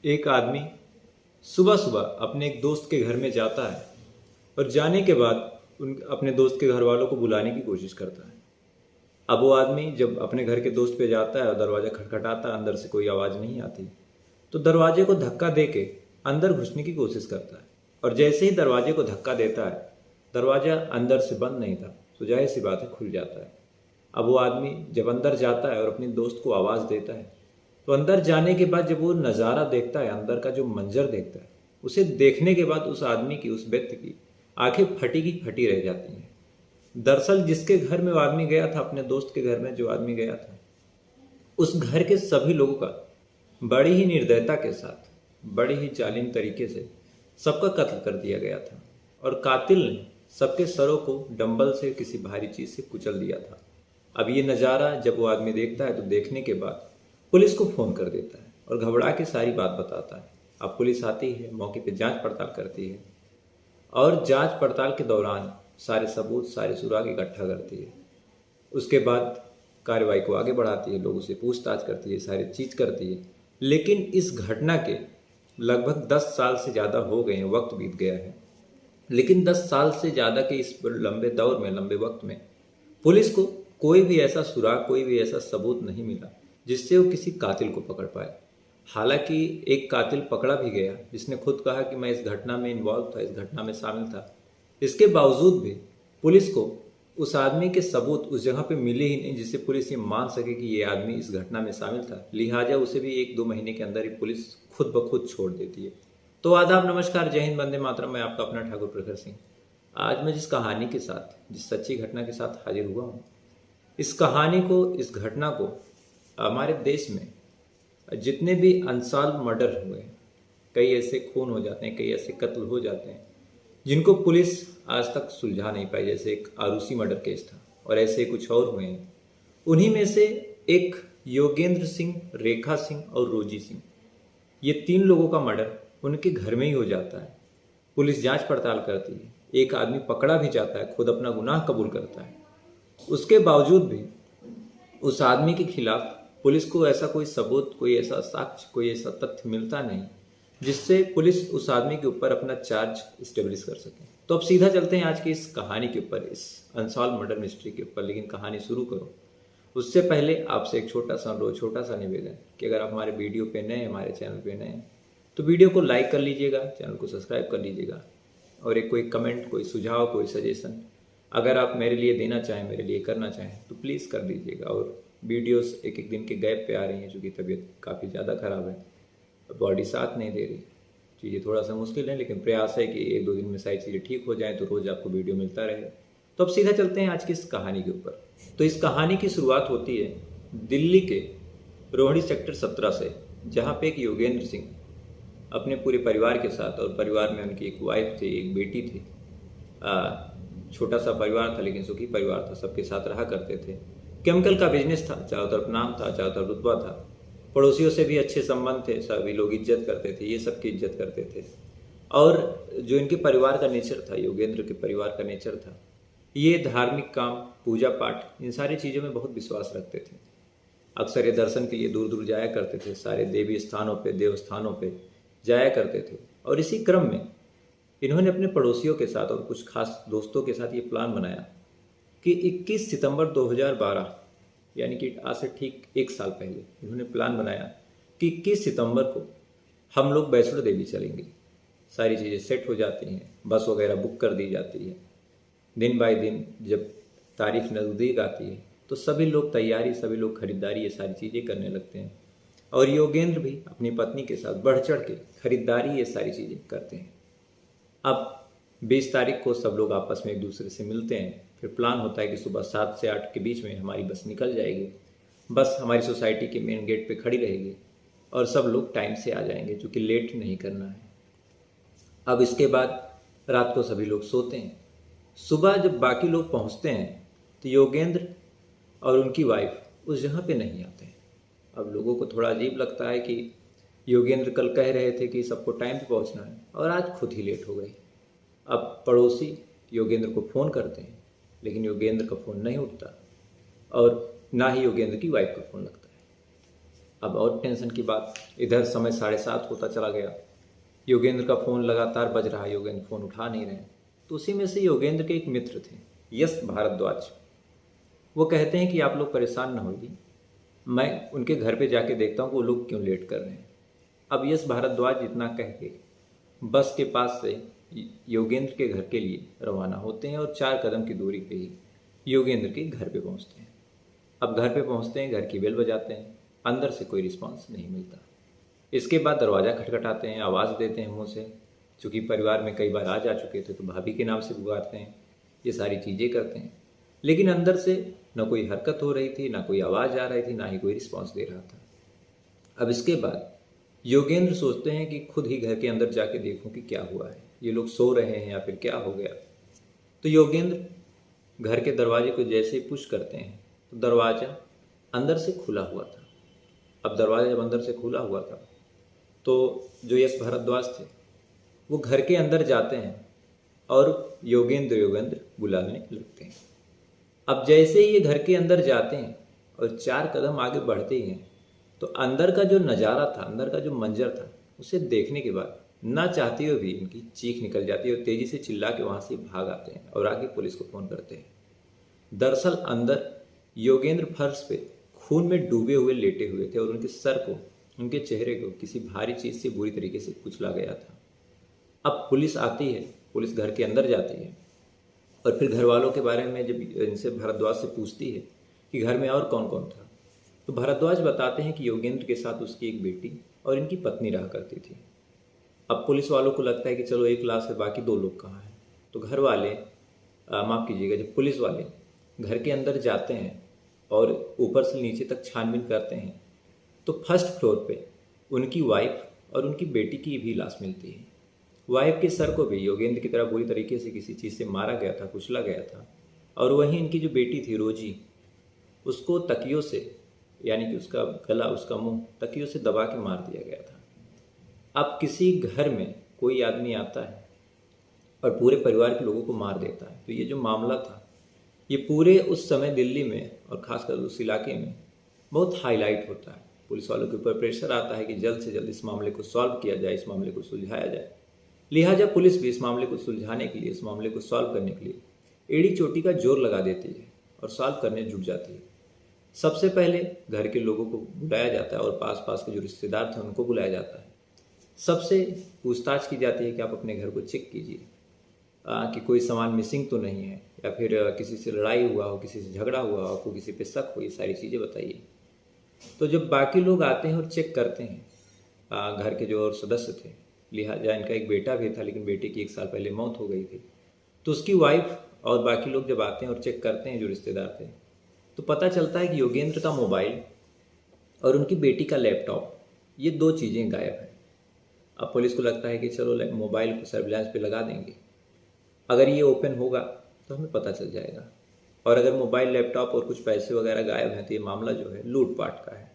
एक आदमी सुबह सुबह अपने एक दोस्त के घर में जाता है और जाने के बाद उन अपने दोस्त के घर वालों को बुलाने की कोशिश करता है। अब वो आदमी जब अपने घर के दोस्त पे जाता है और दरवाज़ा खटखटाता है, अंदर से कोई आवाज़ नहीं आती, तो दरवाजे को धक्का दे के अंदर घुसने की कोशिश करता है। और जैसे ही दरवाजे को धक्का देता है, दरवाज़ा अंदर से बंद नहीं था, तो जाहिर सी बात है खुल जाता है। अब वो आदमी जब अंदर जाता है और अपने दोस्त को आवाज़ देता है, तो अंदर जाने के बाद जब वो नज़ारा देखता है, अंदर का जो मंजर देखता है, उसे देखने के बाद उस आदमी की, उस व्यक्ति की आंखें फटी की फटी रह जाती हैं। दरअसल जिसके घर में वो आदमी गया था, अपने दोस्त के घर में जो आदमी गया था, उस घर के सभी लोगों का बड़ी ही निर्दयता के साथ, बड़ी ही जालिम तरीके से सबका कत्ल कर दिया गया था। और कातिल ने सबके सरों को डंबल से, किसी भारी चीज़ से कुचल दिया था। अब ये नज़ारा जब वो आदमी देखता है, तो देखने के बाद पुलिस को फ़ोन कर देता है और घबरा के सारी बात बताता है। अब पुलिस आती है, मौके पे जांच पड़ताल करती है और जांच पड़ताल के दौरान सारे सबूत, सारे सुराग इकट्ठा करती है। उसके बाद कार्रवाई को आगे बढ़ाती है, लोगों से पूछताछ करती है, सारी चीज़ करती है। लेकिन इस घटना के लगभग 10 साल से ज़्यादा हो गए हैं, वक्त बीत गया है। लेकिन 10 साल से ज़्यादा के इस लंबे दौर में, लंबे वक्त में पुलिस को कोई भी ऐसा सुराग, कोई भी ऐसा सबूत नहीं मिला जिससे वो किसी कातिल को पकड़ पाए। हालांकि एक कातिल पकड़ा भी गया जिसने खुद कहा कि मैं इस घटना में इन्वॉल्व था, इस घटना में शामिल था। इसके बावजूद भी पुलिस को उस आदमी के सबूत उस जगह पे मिले ही नहीं जिससे पुलिस ये मान सके कि ये आदमी इस घटना में शामिल था। लिहाजा उसे भी 1-2 महीने के अंदर ही पुलिस खुद ब खुद छोड़ देती है। तो आदाब, नमस्कार, जय हिंद, वंदे मातरम। मैं आपका अपना ठाकुर प्रखर सिंह। आज मैं जिस कहानी के साथ, जिस सच्ची घटना के साथ हाजिर हुआ हूँ, इस कहानी को, इस घटना को हमारे देश में जितने भी अनसॉल्व मर्डर हुए हैं, कई ऐसे खून हो जाते हैं, कई ऐसे कत्ल हो जाते हैं जिनको पुलिस आज तक सुलझा नहीं पाई। जैसे एक आरूसी मर्डर केस था और ऐसे कुछ और हुए हैं। उन्हीं में से एक योगेंद्र सिंह, रेखा सिंह और रोजी सिंह, ये 3 लोगों का मर्डर उनके घर में ही हो जाता है। पुलिस जांच पड़ताल करती है, एक आदमी पकड़ा भी जाता है, खुद अपना गुनाह कबूल करता है। उसके बावजूद भी उस आदमी के खिलाफ पुलिस को ऐसा कोई सबूत, कोई ऐसा साक्ष्य, कोई ऐसा तथ्य मिलता नहीं जिससे पुलिस उस आदमी के ऊपर अपना चार्ज स्टेब्लिश कर सके। तो अब सीधा चलते हैं आज की इस कहानी के ऊपर, इस अनसॉल्व मर्डर मिस्ट्री के ऊपर। लेकिन कहानी शुरू करो उससे पहले आपसे एक छोटा सा निवेदन कि अगर आप हमारे वीडियो पे नए हैं, हमारे चैनल पे नए हैं, तो वीडियो को लाइक कर लीजिएगा, चैनल को सब्सक्राइब कर लीजिएगा और एक कोई कमेंट, कोई सुझाव, कोई सजेशन अगर आप मेरे लिए देना चाहें, मेरे लिए करना चाहें, तो प्लीज़ कर दीजिएगा। और वीडियोस एक एक दिन के गैप पे आ रही हैं, चूँकि तबीयत काफ़ी ज़्यादा ख़राब है, बॉडी साथ नहीं दे रही, चीज़ें थोड़ा सा मुश्किल है, लेकिन प्रयास है कि 1-2 दिन में सारी चीज़ें ठीक हो जाएँ तो रोज़ आपको वीडियो मिलता रहे। तो अब सीधा चलते हैं आज की इस कहानी के ऊपर। तो इस कहानी की शुरुआत होती है दिल्ली के रोहिणी सेक्टर 17 से, जहाँ पे एक योगेंद्र सिंह अपने पूरे परिवार के साथ, और परिवार में उनकी एक वाइफ थी, एक बेटी थी, छोटा सा परिवार था लेकिन सुखी परिवार था, सबके साथ रहा करते थे। केमिकल का बिजनेस था, चारों तरफ नाम था, चारों तरफ रुतबा था, पड़ोसियों से भी अच्छे संबंध थे, सभी लोग इज्जत करते थे, ये सबकी इज्जत करते थे। और जो इनके परिवार का नेचर था, योगेंद्र के परिवार का नेचर था, ये धार्मिक काम, पूजा पाठ, इन सारी चीज़ों में बहुत विश्वास रखते थे। अक्सर ये दर्शन के लिए दूर दूर जाया करते थे, सारे देवी स्थानों पे, देव स्थानों पे जाया करते थे। और इसी क्रम में इन्होंने अपने पड़ोसियों के साथ और कुछ खास दोस्तों के साथ ये प्लान बनाया कि 21 सितंबर 2012, यानी कि आज से ठीक 1 साल पहले, इन्होंने प्लान बनाया कि 21 सितंबर को हम लोग वैष्णो देवी चलेंगे। सारी चीज़ें सेट हो जाती हैं, बस वगैरह बुक कर दी जाती है। दिन बाय दिन जब तारीख नज़दीक आती है तो सभी लोग तैयारी, सभी लोग खरीदारी, ये सारी चीज़ें करने लगते हैं। और योगेंद्र भी अपनी पत्नी के साथ बढ़ चढ़ के खरीदारी, ये सारी चीज़ें करते हैं। अब 20 तारीख को सब लोग आपस में एक दूसरे से मिलते हैं। फिर प्लान होता है कि सुबह 7 से 8 के बीच में हमारी बस निकल जाएगी। बस हमारी सोसाइटी के मेन गेट पे खड़ी रहेगी और सब लोग टाइम से आ जाएंगे, क्योंकि लेट नहीं करना है। अब इसके बाद रात को सभी लोग सोते हैं। सुबह जब बाकी लोग पहुंचते हैं तो योगेंद्र और उनकी वाइफ उस जगह पे नहीं आते हैं। अब लोगों को थोड़ा अजीब लगता है कि योगेंद्र कल कह रहे थे कि सबको टाइम पे पहुंचना है और आज खुद ही लेट हो गई। अब पड़ोसी योगेंद्र को फ़ोन करते हैं, लेकिन योगेंद्र का फ़ोन नहीं उठता और ना ही योगेंद्र की वाइफ का फ़ोन लगता है। अब और टेंशन की बात, इधर समय 7:30 होता चला गया। योगेंद्र का फ़ोन लगातार बज रहा है, योगेंद्र फ़ोन उठा नहीं रहे। तो उसी में से योगेंद्र के एक मित्र थे, यश भारद्वाज। वो कहते हैं कि आप लोग परेशान ना होइए, मैं उनके घर पे जाके देखता हूँ कि वो लोग क्यों लेट कर रहे हैं। अब यश भारद्वाज इतना कह के बस के पास से योगेंद्र के घर के लिए रवाना होते हैं और 4 कदम की दूरी पे ही योगेंद्र के घर पे पहुंचते हैं। अब घर पे पहुंचते हैं, घर की बेल बजाते हैं, अंदर से कोई रिस्पांस नहीं मिलता। इसके बाद दरवाज़ा खटखटाते हैं, आवाज़ देते हैं मुंह से, चूँकि परिवार में कई बार आ जा चुके थे तो भाभी के नाम से पुकारते हैं, ये सारी चीज़ें करते हैं, लेकिन अंदर से न कोई हरकत हो रही थी, ना कोई आवाज़ आ रही थी, ना ही कोई रिस्पॉन्स दे रहा था। अब इसके बाद योगेंद्र सोचते हैं कि खुद ही घर के अंदर जाके देखूं कि क्या हुआ है, ये लोग सो रहे हैं या फिर क्या हो गया। तो योगेंद्र घर के दरवाजे को जैसे ही पुश करते हैं तो दरवाज़ा अंदर से खुला हुआ था। अब दरवाज़ा जब अंदर से खुला हुआ था तो जो यश भारद्वाज थे वो घर के अंदर जाते हैं और योगेंद्र बुलाने लगते हैं। अब जैसे ही ये घर के अंदर जाते हैं और 4 कदम आगे बढ़ते ही हैं तो अंदर का जो नज़ारा था, अंदर का जो मंजर था, उसे देखने के बाद ना चाहते हुए भी इनकी चीख निकल जाती है और तेज़ी से चिल्ला के वहाँ से भाग आते हैं और आगे पुलिस को फ़ोन करते हैं। दरअसल अंदर योगेंद्र फर्श पे खून में डूबे हुए लेटे हुए थे और उनके सर को, उनके चेहरे को किसी भारी चीज़ से बुरी तरीके से कुचला गया था। अब पुलिस आती है, पुलिस घर के अंदर जाती है और फिर घर वालों के बारे में जब इनसे भारद्वाज से पूछती है कि घर में और कौन कौन था, तो भारद्वाज बताते हैं कि योगेंद्र के साथ उसकी एक बेटी और इनकी पत्नी रहा करती थी। अब पुलिस वालों को लगता है कि चलो एक लाश है, बाकी 2 लोग कहाँ हैं। तो घर वाले, माफ़ कीजिएगा, जब पुलिस वाले घर के अंदर जाते हैं और ऊपर से नीचे तक छानबीन करते हैं तो फर्स्ट फ्लोर पे उनकी वाइफ और उनकी बेटी की भी लाश मिलती है। वाइफ के सर को भी योगेंद्र की तरह बुरी तरीके से किसी चीज़ से मारा गया था, कुचला गया था, और वहीं इनकी जो बेटी थी रोजी, उसको तकियों से, यानी कि उसका गला, उसका मुंह तकियों से दबा के मार दिया गया था। अब किसी घर में कोई आदमी आता है और पूरे परिवार के लोगों को मार देता है, तो ये जो मामला था ये पूरे उस समय दिल्ली में और ख़ासकर उस इलाके में बहुत हाईलाइट होता है। पुलिस वालों के ऊपर प्रेशर आता है कि जल्द से जल्द इस मामले को सॉल्व किया जाए, इस मामले को सुलझाया जाए। लिहाजा पुलिस भी इस मामले को सुलझाने के लिए, इस मामले को सॉल्व करने के लिए एड़ी चोटी का जोर लगा देती है और सॉल्व करने जुट जाती है। सबसे पहले घर के लोगों को बुलाया जाता है और पास पास के जो रिश्तेदार थे उनको बुलाया जाता है। सबसे पूछताछ की जाती है कि आप अपने घर को चेक कीजिए कि कोई सामान मिसिंग तो नहीं है, या फिर किसी से लड़ाई हुआ हो, किसी से झगड़ा हुआ हो, आपको किसी पे शक हो, ये सारी चीज़ें बताइए। तो जब बाकी लोग आते हैं और चेक करते हैं, घर के जो और सदस्य थे, लिहाजा इनका एक बेटा भी था लेकिन बेटे की 1 साल पहले मौत हो गई थी, तो उसकी वाइफ और बाकी लोग जब आते हैं और चेक करते हैं जो रिश्तेदार थे, तो पता चलता है कि योगेंद्र का मोबाइल और उनकी बेटी का लैपटॉप, ये 2 चीज़ें गायब हैं। अब पुलिस को लगता है कि चलो मोबाइल को सर्विलांस पे लगा देंगे, अगर ये ओपन होगा तो हमें पता चल जाएगा, और अगर मोबाइल, लैपटॉप और कुछ पैसे वगैरह गायब हैं तो ये मामला जो है लूटपाट का है।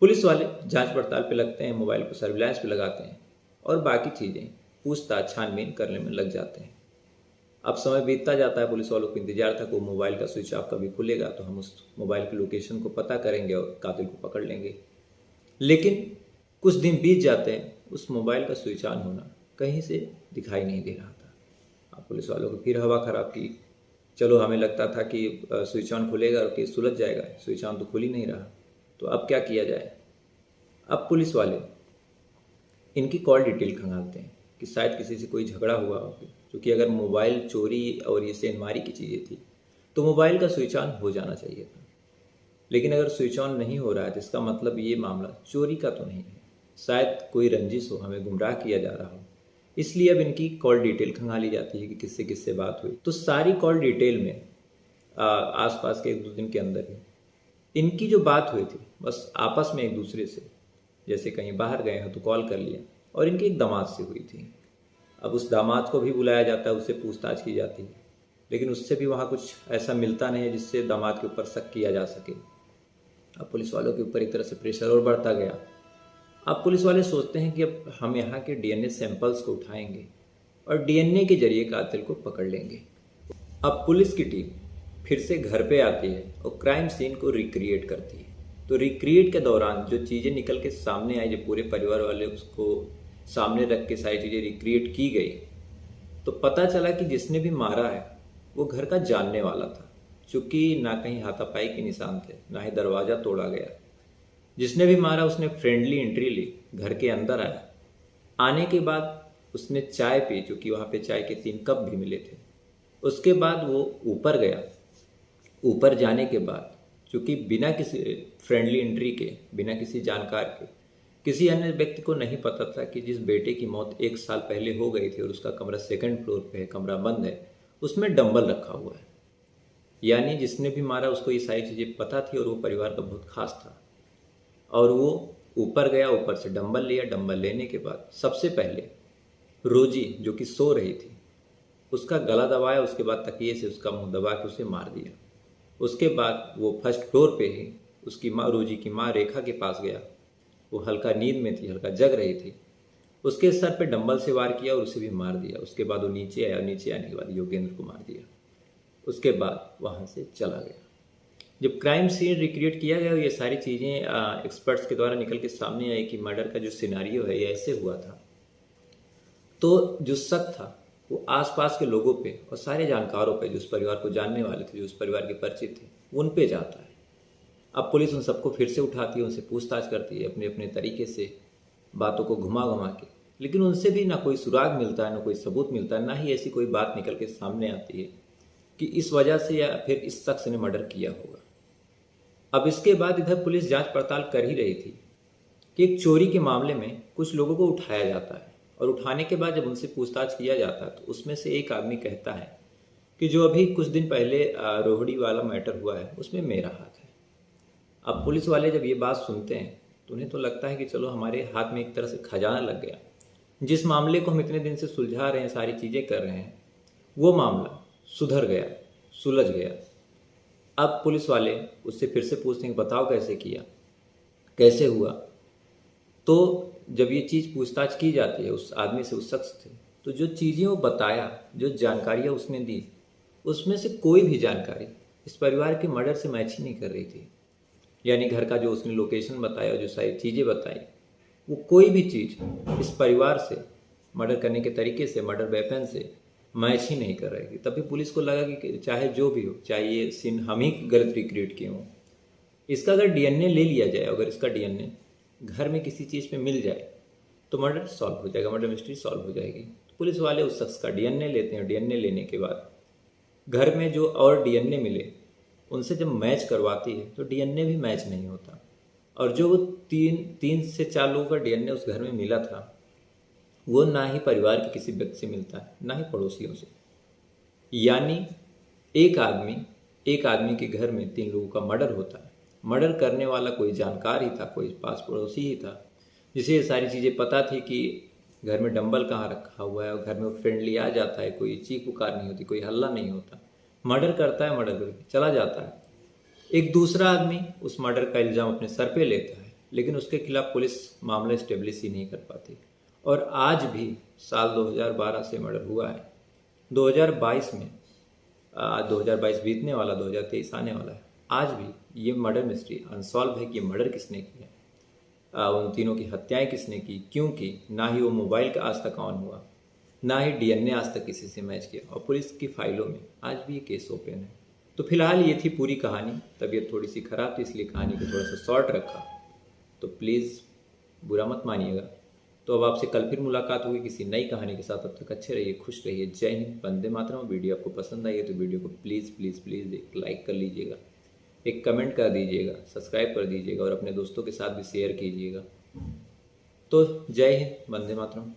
पुलिस वाले जांच पड़ताल पे लगते हैं, मोबाइल को सर्विलांस पे लगाते हैं और बाकी चीज़ें पूछताछ, छानबीन करने में लग जाते हैं। अब समय बीतता जाता है, पुलिस वालों को इंतजार था कि वो मोबाइल का स्विच ऑफ कभी खुलेगा तो हम उस मोबाइल की लोकेशन को पता करेंगे और कातिल को पकड़ लेंगे। लेकिन कुछ दिन बीत जाते हैं, उस मोबाइल का स्विच ऑन होना कहीं से दिखाई नहीं दे रहा था। अब पुलिस वालों को फिर हवा खराब की, चलो हमें लगता था कि स्विच ऑन खुलेगा और केस सुलझ जाएगा, स्विच ऑन तो खुल ही नहीं रहा, तो अब क्या किया जाए। अब पुलिस वाले इनकी कॉल डिटेल खंगालते हैं कि शायद किसी से कोई झगड़ा हुआ हो, क्योंकि अगर मोबाइल चोरी और ये सेंधमारी की चीज़ें थी तो मोबाइल का स्विच ऑन हो जाना चाहिए था। लेकिन अगर स्विच ऑन नहीं हो रहा है तो इसका मतलब ये मामला चोरी का तो नहीं है, शायद कोई रंजिश हो, हमें गुमराह किया जा रहा हो। इसलिए अब इनकी कॉल डिटेल खंगाली जाती है कि किससे किससे बात हुई। तो सारी कॉल डिटेल में आसपास के 1-2 दिन के अंदर ही इनकी जो बात हुई थी बस आपस में एक दूसरे से, जैसे कहीं बाहर गए हो तो कॉल कर लिया, और इनकी एक दामाद से हुई थी। अब उस दामाद को भी बुलाया जाता है, उससे पूछताछ की जाती है, लेकिन उससे भी वहाँ कुछ ऐसा मिलता नहीं है जिससे दामाद के ऊपर शक किया जा सके। अब पुलिस वालों के ऊपर एक तरह से प्रेशर और बढ़ता गया। अब पुलिस वाले सोचते हैं कि अब हम यहाँ के डीएनए सैंपल्स को उठाएंगे और डीएनए के जरिए कातिल को पकड़ लेंगे। अब पुलिस की टीम फिर से घर पे आती है और क्राइम सीन को रिक्रिएट करती है। तो रिक्रिएट के दौरान जो चीज़ें निकल के सामने आई, जब पूरे परिवार वाले उसको सामने रख के सारी चीज़ें रिक्रिएट की गई, तो पता चला कि जिसने भी मारा है वो घर का जानने वाला था। चूंकि ना कहीं हाथापाई के निशान थे, ना ही दरवाज़ा तोड़ा गया। जिसने भी मारा उसने फ्रेंडली एंट्री ली, घर के अंदर आया। आने के बाद उसने चाय पी, चूँकि वहाँ पे चाय के 3 कप भी मिले थे। उसके बाद वो ऊपर गया। ऊपर जाने के बाद चूँकि बिना किसी फ्रेंडली एंट्री के, बिना किसी जानकार के, किसी अन्य व्यक्ति को नहीं पता था कि जिस बेटे की मौत 1 साल पहले हो गई थी और उसका कमरा 2nd फ्लोर पे है, कमरा बंद है, उसमें डंबल रखा हुआ है। यानी जिसने भी मारा उसको ये सारी चीज़ें पता थी और वो परिवार का बहुत खास था। और वो ऊपर गया, ऊपर से डंबल लिया। डंबल लेने के बाद सबसे पहले रोजी जो कि सो रही थी उसका गला दबाया, उसके बाद तकिए से उसका मुंह दबा के उसे मार दिया। उसके बाद वो 1st फ्लोर पे ही उसकी माँ, रोजी की माँ रेखा के पास गया। वो हल्का नींद में थी, हल्का जग रही थी। उसके सर पे डंबल से वार किया और उसे भी मार दिया। उसके बाद वो नीचे आया, नीचे आने के बाद योगेंद्र को मार दिया। उसके बाद वहाँ से चला गया। जब क्राइम सीन रिक्रिएट किया गया, ये सारी चीज़ें एक्सपर्ट्स के द्वारा निकल के सामने आई कि मर्डर का जो सिनारियो है ये ऐसे हुआ था, तो जो शक था वो आसपास के लोगों पे और सारे जानकारों पे, जो उस परिवार को जानने वाले थे, जो उस परिवार के परिचित थे, उन पे जाता है। अब पुलिस उन सबको फिर से उठाती है, उनसे पूछताछ करती है अपने अपने तरीके से, बातों को घुमा घुमा के, लेकिन उनसे भी ना कोई सुराग मिलता है, ना कोई सबूत मिलता है, ना ही ऐसी कोई बात निकल के सामने आती है कि इस वजह से या फिर इस शख्स ने मर्डर किया होगा। अब इसके बाद इधर पुलिस जांच पड़ताल कर ही रही थी कि एक चोरी के मामले में कुछ लोगों को उठाया जाता है, और उठाने के बाद जब उनसे पूछताछ किया जाता है तो उसमें से एक आदमी कहता है कि जो अभी कुछ दिन पहले रोहड़ी वाला मैटर हुआ है उसमें मेरा हाथ है। अब पुलिस वाले जब ये बात सुनते हैं तो उन्हें तो लगता है कि चलो हमारे हाथ में एक तरह से खजाना लग गया। जिस मामले को हम इतने दिन से सुलझा रहे हैं, सारी चीज़ें कर रहे हैं, वो मामला सुधर गया, सुलझ गया। अब पुलिस वाले उससे फिर से पूछते हैं कि बताओ कैसे किया, कैसे हुआ। तो जब ये चीज़ पूछताछ की जाती है उस आदमी से, उस शख्स से, तो जो चीज़ें वो बताया, जो जानकारियाँ उसने दी, उसमें से कोई भी जानकारी इस परिवार के मर्डर से मैच ही नहीं कर रही थी। यानी घर का जो उसने लोकेशन बताया, जो सारी चीज़ें बताई, वो कोई भी चीज़ इस परिवार से, मर्डर करने के तरीके से, मर्डर वेपन से मैच ही नहीं कर रही थी। तभी पुलिस को लगा कि चाहे जो भी हो, चाहे ये सीन हम ही गलत रिक्रिएट किए हों, इसका अगर डीएनए ले लिया जाए, अगर इसका डीएनए घर में किसी चीज़ पे मिल जाए तो मर्डर सॉल्व हो जाएगा, मर्डर मिस्ट्री सॉल्व हो जाएगी। तो पुलिस वाले उस शख्स का डीएनए लेते हैं। डीएनए लेने के बाद घर में जो और डीएनए मिले उनसे जब मैच करवाती है तो डीएनए भी मैच नहीं होता। और जो 3 से 4 लोगों का डीएनए उस घर में मिला था, वो ना ही परिवार के किसी व्यक्ति से मिलता है, ना ही पड़ोसियों से। यानी एक आदमी के घर में 3 लोगों का मर्डर होता है। मर्डर करने वाला कोई जानकार ही था, कोई पास पड़ोसी ही था, जिसे ये सारी चीज़ें पता थी कि घर में डंबल कहाँ रखा हुआ है, और घर में वो फ्रेंडली आ जाता है, कोई चीख पुकार नहीं होती, कोई हल्ला नहीं होता, मर्डर करता है, मर्डर करके चला जाता है। एक दूसरा आदमी उस मर्डर का इल्ज़ाम अपने सर पे लेता है, लेकिन उसके खिलाफ पुलिस मामला स्टेब्लिश ही नहीं कर पाती। और आज भी साल 2012 से मर्डर हुआ है, 2022 में 2022 बीतने वाला, 2023 आने वाला है, आज भी ये मर्डर मिस्ट्री अनसॉल्व है कि ये मर्डर किसने किया, उन तीनों की हत्याएं किसने की, क्यों की। ना ही वो मोबाइल का आज तक ऑन हुआ, ना ही डीएनए आज तक किसी से मैच किया, और पुलिस की फाइलों में आज भी ये केस ओपन है। तो फिलहाल ये थी पूरी कहानी। तबीयत थोड़ी सी खराब थी, इसलिए कहानी को थोड़ा सा शॉर्ट रखा, तो प्लीज़ बुरा मत मानिएगा। तो अब आपसे कल फिर मुलाकात होगी किसी नई कहानी के साथ। तब तक अच्छे रहिए, खुश रहिए। जय हिंद, वंदे मातरम। वीडियो आपको पसंद आई है तो वीडियो को प्लीज़ प्लीज़ प्लीज़ एक लाइक कर लीजिएगा, एक कमेंट कर दीजिएगा, सब्सक्राइब कर दीजिएगा और अपने दोस्तों के साथ भी शेयर कीजिएगा। तो जय हिंद, वंदे मातरम।